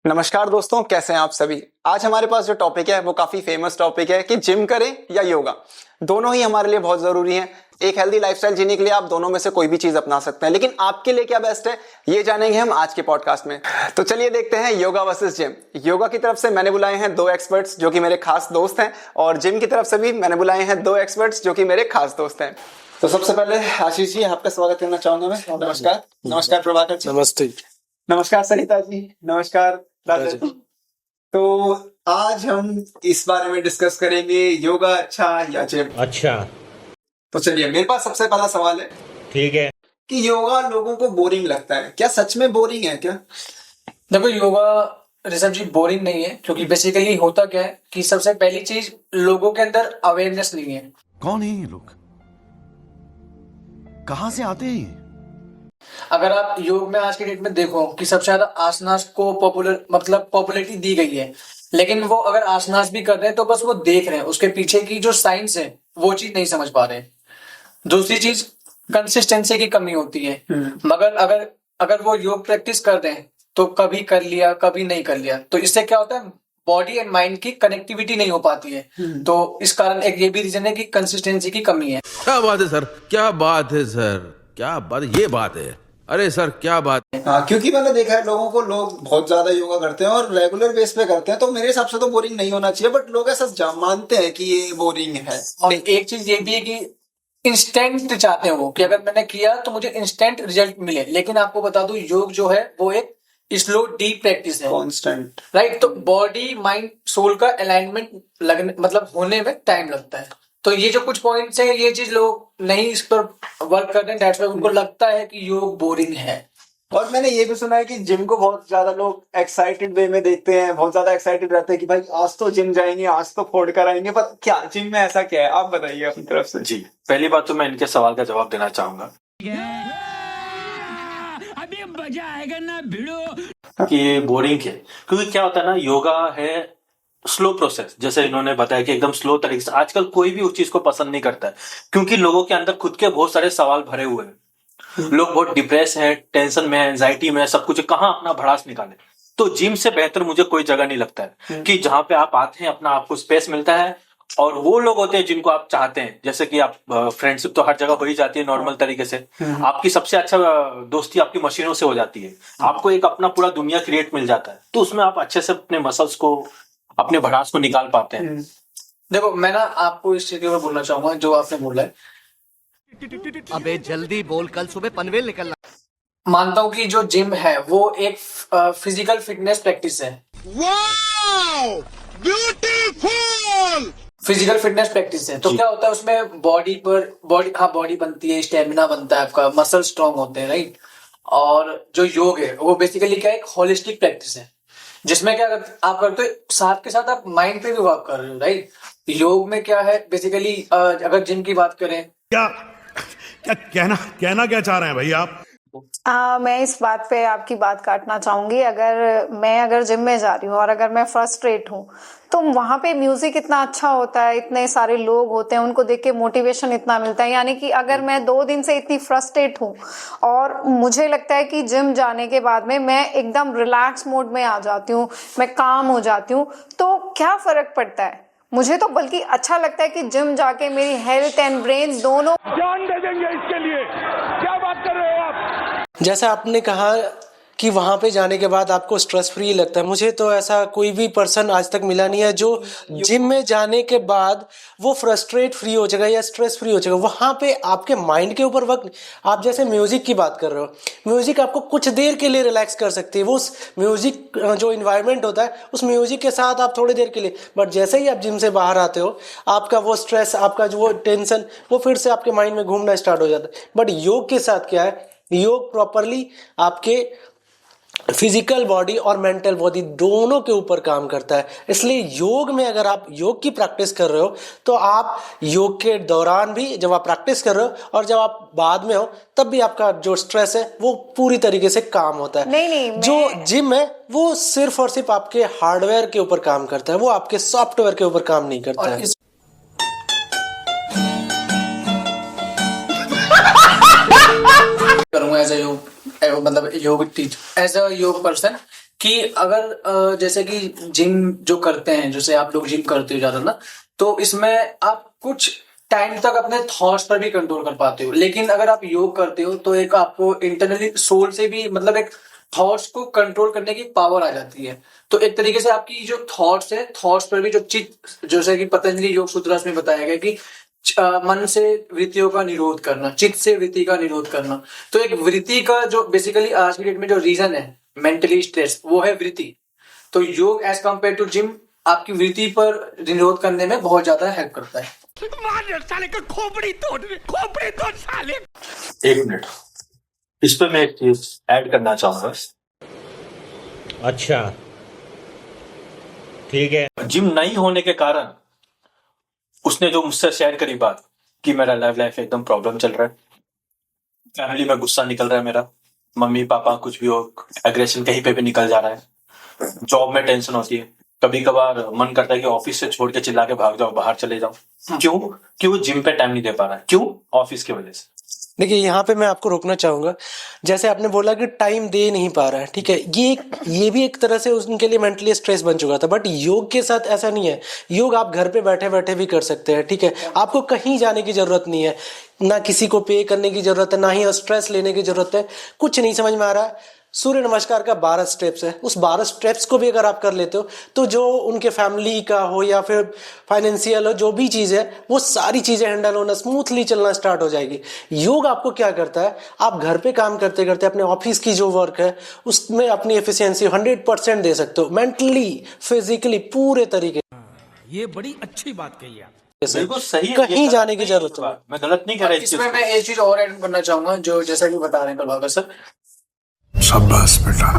नमस्कार दोस्तों, कैसे हैं आप सभी। आज हमारे पास जो टॉपिक है वो काफी फेमस टॉपिक है कि जिम करें या योगा। दोनों ही हमारे लिए बहुत जरूरी हैं। एक हेल्दी लाइफस्टाइल जीने के लिए आप दोनों में से कोई भी चीज अपना सकते हैं, लेकिन आपके लिए क्या बेस्ट है ये जानेंगे हम आज के पॉडकास्ट में। तो चलिए देखते हैं योगा वर्सेस जिम। योगा की तरफ से मैंने बुलाए हैं दो एक्सपर्ट्स जो कि मेरे खास दोस्त हैं, और जिम की तरफ से भी मैंने बुलाए हैं दो एक्सपर्ट्स जो कि मेरे खास दोस्त हैं। तो सबसे पहले आशीष जी, आपका स्वागत करना चाहूंगा मैं। नमस्कार। नमस्कार प्रभाकर जी। नमस्ते। नमस्कार सरिता जी। नमस्कार राजा जी। तो आज हम इस बारे में डिस्कस करेंगे योगा अच्छा या जिम अच्छा। तो चलिए, मेरे पास सबसे पहला सवाल है ठीक है कि योगा लोगों को बोरिंग लगता है, क्या सच में बोरिंग है क्या? देखो, योगा ऋषभ जी बोरिंग नहीं है, क्योंकि बेसिकली होता क्या है कि सबसे पहली चीज लोगों के अंदर अवेयरनेस नहीं है। कौन है ये लोग, कहां से आते हैं ये? अगर आप योग में आज के डेट में देखो कि सबसे ज्यादा आसनास को पॉपुलैरिटी दी गई है, लेकिन वो अगर आसनास भी कर रहे हैं तो बस वो देख रहे हैं, उसके पीछे की जो साइंस है वो चीज नहीं समझ पा रहे हैं। दूसरी चीज कंसिस्टेंसी की कमी होती है। मगर अगर वो योग प्रैक्टिस कर रहे हैं तो कभी कर लिया कभी नहीं कर लिया, तो इससे क्या होता है, बॉडी एंड माइंड की कनेक्टिविटी नहीं हो पाती है। तो इस कारण एक ये भी रीजन है कि कंसिस्टेंसी की कमी है। क्या बात है सर, क्या बात है सर, क्या बात, ये बात है। अरे सर क्या बात है। हाँ, क्योंकि मैंने देखा है लोग बहुत ज्यादा योगा करते हैं और रेगुलर बेस पे करते हैं, तो मेरे हिसाब से तो बोरिंग नहीं होना चाहिए, बट लोग ऐसा मानते हैं कि ये बोरिंग है। और एक चीज ये भी है कि इंस्टेंट चाहते हैं वो, कि अगर मैंने किया तो मुझे इंस्टेंट रिजल्ट मिले। लेकिन आपको बता दूं, योग जो है वो एक स्लो डीप प्रैक्टिस है, कांस्टेंट, राइट। तो बॉडी माइंड सोल का अलाइनमेंट होने में टाइम लगता है। तो ये जो कुछ पॉइंट्स हैं, ये चीज लोग नहीं इस पर वर्क करते हैं, दैट्स व्हाई उनको लगता है कि योग बोरिंग है। और मैंने ये भी सुना है कि जिम को बहुत ज्यादा लोग एक्साइटेड वे में देखते हैं, बहुत ज्यादा एक्साइटेड रहते हैं कि भाई आज तो जिम जाएंगे, आज तो फोड़ कर आएंगे। पर क्या जिम में ऐसा क्या है, आप बताइए अपनी तरफ से। जी, पहली बात तो मैं इनके सवाल का जवाब देना चाहूंगा अभी मजा आएगा ना भिड़ो। कि ये बोरिंग है, क्योंकि क्या होता है ना, योगा है स्लो प्रोसेस। जैसे इन्होंने बताया कि एकदम स्लो तरीके से, आजकल कोई भी उस चीज को पसंद नहीं करता है, क्योंकि लोगों के अंदर खुद के बहुत सारे सवाल भरे हुए हैं। लोग बहुत डिप्रेस हैं, टेंशन में, एंजाइटी में, सब कुछ, कहाँ अपना भड़ास निकाले। तो जिम से बेहतर मुझे कोई जगह नहीं लगता है कि जहां पे आप आते हैं, अपना आपको स्पेस मिलता है, और वो लोग होते हैं जिनको आप चाहते हैं। जैसे कि आप फ्रेंडशिप तो हर जगह हो ही जाती है नॉर्मल तरीके से। आपकी सबसे अच्छा दोस्ती आपकी मशीनों से हो जाती है। आपको एक अपना पूरा दुनिया क्रिएट मिल जाता है, तो उसमें आप अच्छे से अपने मसल्स को, अपने भड़ास को निकाल पाते हैं। देखो, मैं ना आपको इस चीज के ऊपर बोलना चाहूंगा जो आपने बोला है। अबे जल्दी बोल, कल सुबह पनवेल निकलना। मानता हूँ कि जो जिम है वो एक फिजिकल फिटनेस प्रैक्टिस है। फिजिकल फिटनेस प्रैक्टिस है, तो क्या होता है उसमें बॉडी बनती है, स्टेमिना बनता है, आपका मसल स्ट्रांग होते हैं, राइट। और जो योग है वो बेसिकली क्या है, एक होलिस्टिक प्रैक्टिस है, जिसमें क्या आप करते हो, साथ के साथ आप माइंड पे भी वर्क कर रहे हो, राइट। योग में क्या है बेसिकली, अगर जिम की बात करें, क्या क्या कहना क्या चाह रहे हैं भाई आप? मैं इस बात पे आपकी बात काटना चाहूंगी। अगर जिम में जा रही हूँ और अगर मैं फ्रस्ट्रेट हूँ, तो वहां पे म्यूजिक इतना अच्छा होता है, इतने सारे लोग होते हैं, उनको देख के मोटिवेशन इतना मिलता है। यानी कि अगर मैं 2 दिन से इतनी फ्रस्ट्रेट हूँ और मुझे लगता है कि जिम जाने के बाद में मैं एकदम रिलैक्स मोड में आ जाती हूँ, मैं काम हो जाती हूँ, तो क्या फर्क पड़ता है? मुझे तो बल्कि अच्छा लगता है कि जिम जाके मेरी हेल्थ एंड ब्रेन दोनों जान दे देंगे इसके लिए। क्या बात कर रहे हो आप? जैसा आपने कहा कि वहां पे जाने के बाद आपको स्ट्रेस फ्री लगता है, मुझे तो ऐसा कोई भी पर्सन आज तक मिला नहीं है जो जिम में जाने के बाद वो फ्रस्ट्रेट फ्री हो जाएगा या स्ट्रेस फ्री हो जाएगा। वहां पे आपके माइंड के ऊपर वक्त, आप जैसे म्यूजिक की बात कर रहे हो, म्यूजिक आपको कुछ देर के लिए रिलैक्स कर सकती है। वो उस म्यूजिक जो इन्वायरमेंट होता है, उस म्यूजिक के साथ आप थोड़ी देर के लिए, बट जैसे ही आप जिम से बाहर आते हो, आपका वो स्ट्रेस, आपका जो वो टेंशन, वो फिर से आपके माइंड में घूमना स्टार्ट हो जाता है। बट योग के साथ क्या है, योग प्रॉपरली आपके फिजिकल बॉडी और मेंटल बॉडी दोनों के ऊपर काम करता है। इसलिए योग में अगर आप योग की प्रैक्टिस कर रहे हो, तो आप योग के दौरान भी, जब आप प्रैक्टिस कर रहे हो और जब आप बाद में हो, तब भी आपका जो स्ट्रेस है वो पूरी तरीके से काम होता है। नहीं, जो जिम है वो सिर्फ और सिर्फ आपके हार्डवेयर के ऊपर काम करता है, वो आपके सॉफ्टवेयर के ऊपर काम नहीं करता है। करूंगा as a yoga yoga teacher, as a योग पर्सन, कि अगर जैसे कि जिम जो करते हैं, जैसे आप लोग जिम करते हो ज्यादा ना, तो इसमें आप कुछ टाइम तक अपने थॉट्स पर भी कंट्रोल कर पाते हो। लेकिन अगर आप योग करते हो तो एक आपको इंटरनली सोल से भी मतलब एक थॉट्स को कंट्रोल करने की पावर आ जाती है। तो एक तरीके से आपकी जो थॉट्स है, थॉट्स पर भी जो चित्त, जैसे कि पतंजलि योग सूत्र में बताया गया कि मन से वृत्तियों का निरोध करना, चित्त से वृत्ति का निरोध करना। तो एक वृत्ति का जो बेसिकली आज की डेट में जो रीजन है मेंटली स्ट्रेस, वो है वृत्ति। तो योग एज कम्पेयर टू जिम आपकी वृत्ति पर निरोध करने में बहुत ज्यादा हेल्प करता है। साले का खोपड़ी तोड़ साले। एक मिनट, इस पे मैं एक चीज ऐड करना चाहूंगा। अच्छा, ठीक है। जिम नहीं होने के कारण उसने जो मुझसे शेयर करी बात कि मेरा लाइफ एकदम प्रॉब्लम चल रहा है, फैमिली में गुस्सा निकल रहा है मेरा, मम्मी पापा कुछ भी हो, एग्रेशन कहीं पे भी निकल जा रहा है, जॉब में टेंशन होती है, कभी कभार मन करता है कि ऑफिस से छोड़ के चिल्ला के भाग जाओ, बाहर चले जाओ। क्यों? कि वो जिम पे टाइम नहीं दे पा रहा है। क्यों? ऑफिस की वजह से। देखिए यहाँ पे मैं आपको रोकना चाहूंगा। जैसे आपने बोला कि टाइम दे नहीं पा रहा है, ठीक है, ये भी एक तरह से उनके लिए मेंटली स्ट्रेस बन चुका था। बट योग के साथ ऐसा नहीं है। योग आप घर पे बैठे बैठे भी कर सकते हैं, ठीक है। आपको कहीं जाने की जरूरत नहीं है, ना किसी को पे करने की जरूरत है, ना ही स्ट्रेस लेने की जरूरत है। कुछ नहीं समझ में आ रहा है, सूर्य नमस्कार का 12 स्टेप्स है। उस 12 स्टेप्स को भी अगर आप कर लेते हो तो जो उनके फैमिली का हो या फिर फाइनेंशियल हो, जो भी चीज है, वो सारी चीजें हैंडल होना, स्मूथली चलना स्टार्ट हो जाएगी। योग आपको क्या करता है, आप घर पे काम करते करते अपने ऑफिस की जो वर्क है उसमें अपनी एफिशिएंसी 100% दे सकते हो, मेंटली फिजिकली पूरे तरीके। ये बड़ी अच्छी बात कही आप। बिल्कुल सही है, कहीं जाने की जरूरत नहीं। मैं गलत नहीं कह रहा। इसमें मैं एक चीज और ऐड करना चाहूंगा, जो जैसा कि बता रहे हैं प्रभाकर सर, शाबाश बेटा,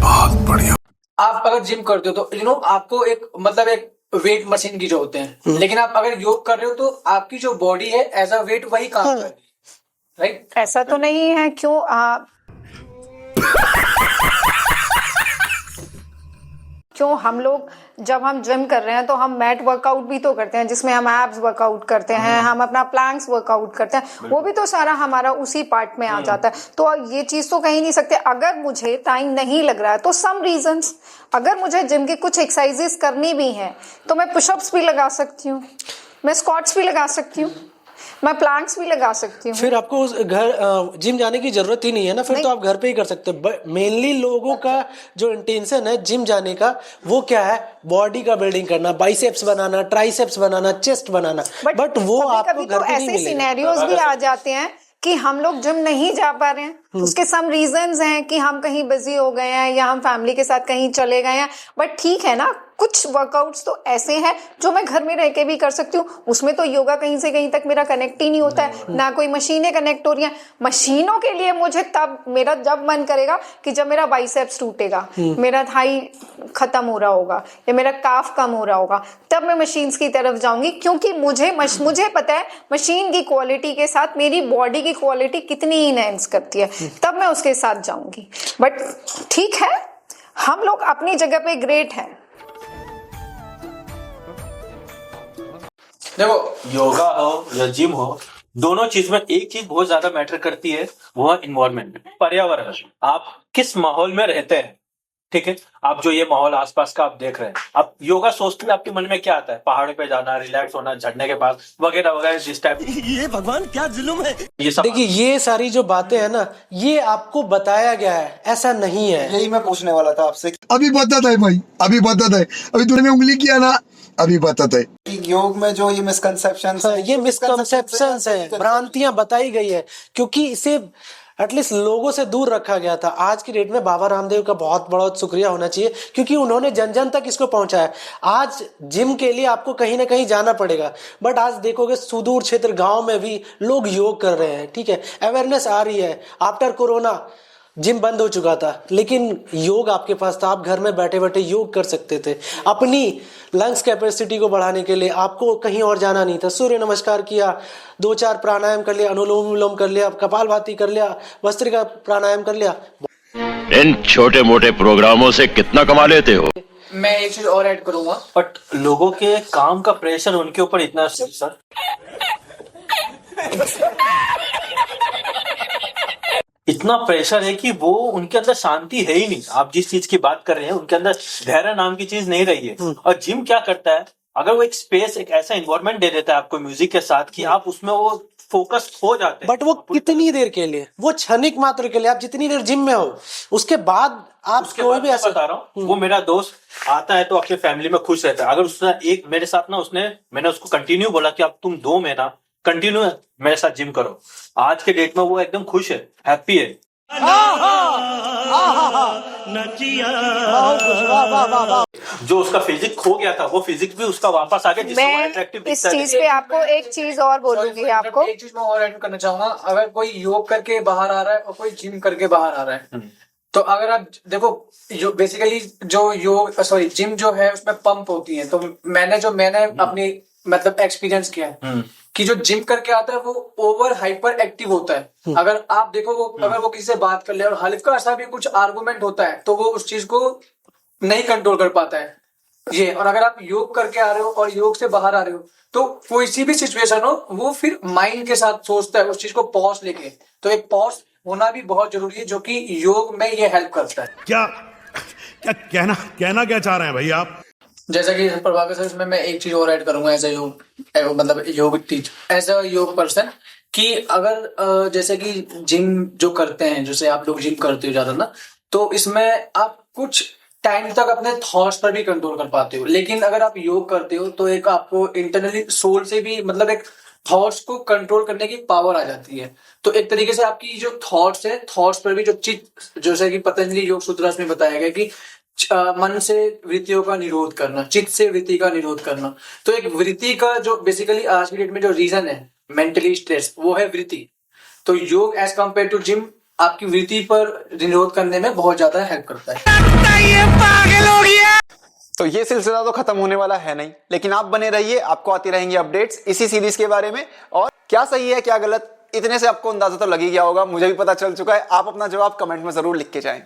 बहुत बढ़िया। आप अगर जिम करते हो तो आपको एक मतलब एक वेट मशीन की जो होते हैं, लेकिन आप अगर योग कर रहे हो तो आपकी जो बॉडी है एज अ वेट वही काम कर रही है, राइट? ऐसा तो नहीं है। क्यों क्यों हम लोग जब हम जिम कर रहे हैं तो हम मैट वर्कआउट भी तो करते हैं, जिसमें हम एब्स वर्कआउट करते हैं, हम अपना प्लैंक्स वर्कआउट करते हैं, वो भी तो सारा हमारा उसी पार्ट में आ जाता है। तो ये चीज तो कहीं नहीं सकते। अगर मुझे टाइम नहीं लग रहा है तो सम रीजंस, अगर मुझे जिम की कुछ एक्सरसाइजेस करनी भी है तो मैं पुशअप्स भी लगा सकती हूँ, मैं स्क्वाट्स भी लगा सकती हूँ, मैं प्लैंक्स भी लगा सकती हूँ। फिर आपको उस घर जिम जाने की जरूरत ही नहीं है ना, फिर तो आप घर पे ही कर सकते हो। मेनली लोगों का जो इंटेंशन है जिम जाने का, वो क्या है, बॉडी का बिल्डिंग करना, biceps banana, triceps banana, chest banana. But वो आपको घर पे नहीं मिलेगा। ऐसे सिनेरियोज भी आ जाते हैं कि हम लोग जिम नहीं जा पा रहे हैं, उसके सम रीजंस हैं कि हम कहीं बिजी हो गए हैं या हम फैमिली के साथ कहीं चले गए हैं। बट ठीक है ना, कुछ वर्कआउट्स तो ऐसे हैं जो मैं घर में रह के भी कर सकती हूँ। उसमें तो योगा कहीं से कहीं तक मेरा कनेक्ट ही नहीं होता है, ना कोई मशीनें कनेक्ट हो रही हैं। मशीनों के लिए मुझे तब मेरा जब मन करेगा कि जब मेरा बाइसेप्स टूटेगा, मेरा थाई खत्म हो रहा होगा या मेरा काफ कम हो रहा होगा, तब मैं मशीन्स की तरफ जाऊंगी। क्योंकि मुझे पता है मशीन की क्वालिटी के साथ मेरी बॉडी की क्वालिटी कितनी इनहेंस करती है, तब मैं उसके साथ जाऊंगी। बट ठीक है, हम लोग अपनी जगह पे ग्रेट हैं। देखो, योगा हो या जिम हो, दोनों चीज में एक चीज बहुत ज्यादा मैटर करती है, वो है इन्वायरमेंट, पर्यावरण। आप किस माहौल में रहते हैं, ठीक है। आप जो ये माहौल आसपास का आप देख रहे हैं, आप योगा सोचते हैं, आपके मन में क्या आता है? पहाड़ों पे जाना, रिलैक्स होना, झरने के पास वगैरह वगैरह, जिस टाइप। ये भगवान क्या जुल्म है। ये सब देखिए, ये सारी जो बातें हैं ना, ये आपको बताया गया है, ऐसा नहीं है। यही मैं पूछने वाला था आपसे अभी बताता है भाई, अभी बताता है, अभी तूने उंगली किया ना, अभी बताता है कि योग में जो ये मिसकंसेप्शंस हाँ, ये मिसकंसेप्शंस है, भ्रांतियां बताई गई है, क्योंकि इसे एटलीस्ट लोगों से दूर रखा गया था। आज की डेट में बाबा रामदेव का बहुत बहुत शुक्रिया होना चाहिए, क्योंकि उन्होंने जन जन तक इसको पहुंचाया। आज जिम के लिए आपको कहीं ना कहीं जाना पड़ेगा, बट आज देखोगे सुदूर क्षेत्र गांव में भी लोग योग कर रहे हैं, ठीक है। अवेयरनेस आ रही है। आफ्टर कोरोना जिम बंद हो चुका था, लेकिन योग आपके पास था। आप घर में बैठे बैठे योग कर सकते थे। अपनी लंग्स कैपेसिटी को बढ़ाने के लिए आपको कहीं और जाना नहीं था। सूर्य नमस्कार किया, 2-4 प्राणायाम कर लिया, अनुलोम विलोम कर लिया, कपालभाति कर लिया, भस्त्रिका प्राणायाम कर लिया। इन छोटे मोटे प्रोग्रामों से कितना कमा लेते हो? मैं एक चीज और ऐड करूंगा, बट लोगों के काम का प्रेशर उनके ऊपर इतना, सर इतना प्रेशर है कि वो उनके अंदर शांति है ही नहीं। आप जिस चीज की बात कर रहे हैं उनके अंदर धैर्य नाम की चीज नहीं रही है। और जिम क्या करता है, अगर वो एक स्पेस, एक ऐसा इन्वायरमेंट दे देता है आपको म्यूजिक के साथ कि आप उसमें वो फोकस हो जाते हैं। बट वो कितनी देर के लिए, वो क्षणिक मात्र के लिए। आप जितनी देर जिम में हो उसके बाद आप उसके कोई बाद भी मैं ऐसा बता रहा हूँ, वो मेरा दोस्त आता है तो अपने फैमिली में खुश रहता है। अगर उसने एक मेरे साथ ना, मैंने उसको कंटिन्यू बोला कि अब तुम 2 महीना कंटिन्यू मेरे साथ जिम करो, आज के डेट में वो एकदम खुश है, हैप्पी है। जो उसका फिजिक खो गया था, वो फिजिक भी उसका वापस आ गया, जिससे वो अट्रैक्टिव मैं इस दिखता है। चीज पे आपको एक चीज और बोलूंगी आपको। एक चीज मैं और ऐड करना चाहूंगा। अगर कोई योग करके बाहर आ रहा है और कोई जिम करके बाहर आ रहा है, तो अगर आप देखो, जो बेसिकली जो योग जिम जो है उसमें पंप होती है। तो मैंने अपनी मतलब एक्सपीरियंस किया है कि जो जिम करके आता है वो ओवर हाइपर एक्टिव होता है। अगर आप देखो वो अगर वो किसी से बात कर ले और हल्का सा भी कुछ आर्गुमेंट होता है तो वो उस चीज को नहीं कंट्रोल कर पाता है ये। और अगर आप योग करके आ रहे हो और योग से बाहर आ रहे हो तो कोई सी भी सिचुएशन हो, वो फिर माइंड के साथ सोचता है उस चीज को पॉज लेके। तो एक पॉज होना भी बहुत जरूरी है, जो कि योग में ये हेल्प करता है। क्या क्या कहना क्या चाह रहे हैं भाई आप? जैसा कि प्रभाकर सर, इसमें मैं एक चीज और ऐड करूंगा एज योग एज अ योग पर्सन, कि अगर जैसे कि जिम जो करते हैं, जैसे आप लोग जिम करते हो ज्यादा ना, तो इसमें आप कुछ टाइम तक अपने थॉट्स पर भी कंट्रोल कर पाते हो। लेकिन अगर आप योग करते हो तो एक आपको इंटरनली सोल से भी मतलब एक थॉट्स को कंट्रोल करने की पावर आ जाती है। तो एक तरीके से आपकी जो थॉट्स है, थॉट्स पर भी जो चित्त, जैसे कि पतंजलि योग सूत्र में बताया गया कि मन से वृत्तियों का निरोध करना, चित्त से वृत्ति का निरोध करना। तो एक वृत्ति का जो बेसिकली आज की डेट में जो रीजन है मेंटली स्ट्रेस, वो है वृत्ति। तो योग एज कम्पेयर टू जिम आपकी वृत्ति पर निरोध करने में बहुत ज्यादा हेल्प करता है। तो ये सिलसिला तो खत्म होने वाला है नहीं, लेकिन आप बने रहिए, आपको आती रहेंगी अपडेट्स इसी सीरीज के बारे में। और क्या सही है क्या गलत, इतने से आपको अंदाजा तो लग ही गया होगा, मुझे भी पता चल चुका है। आप अपना जवाब कमेंट में जरूर लिख के जाएं।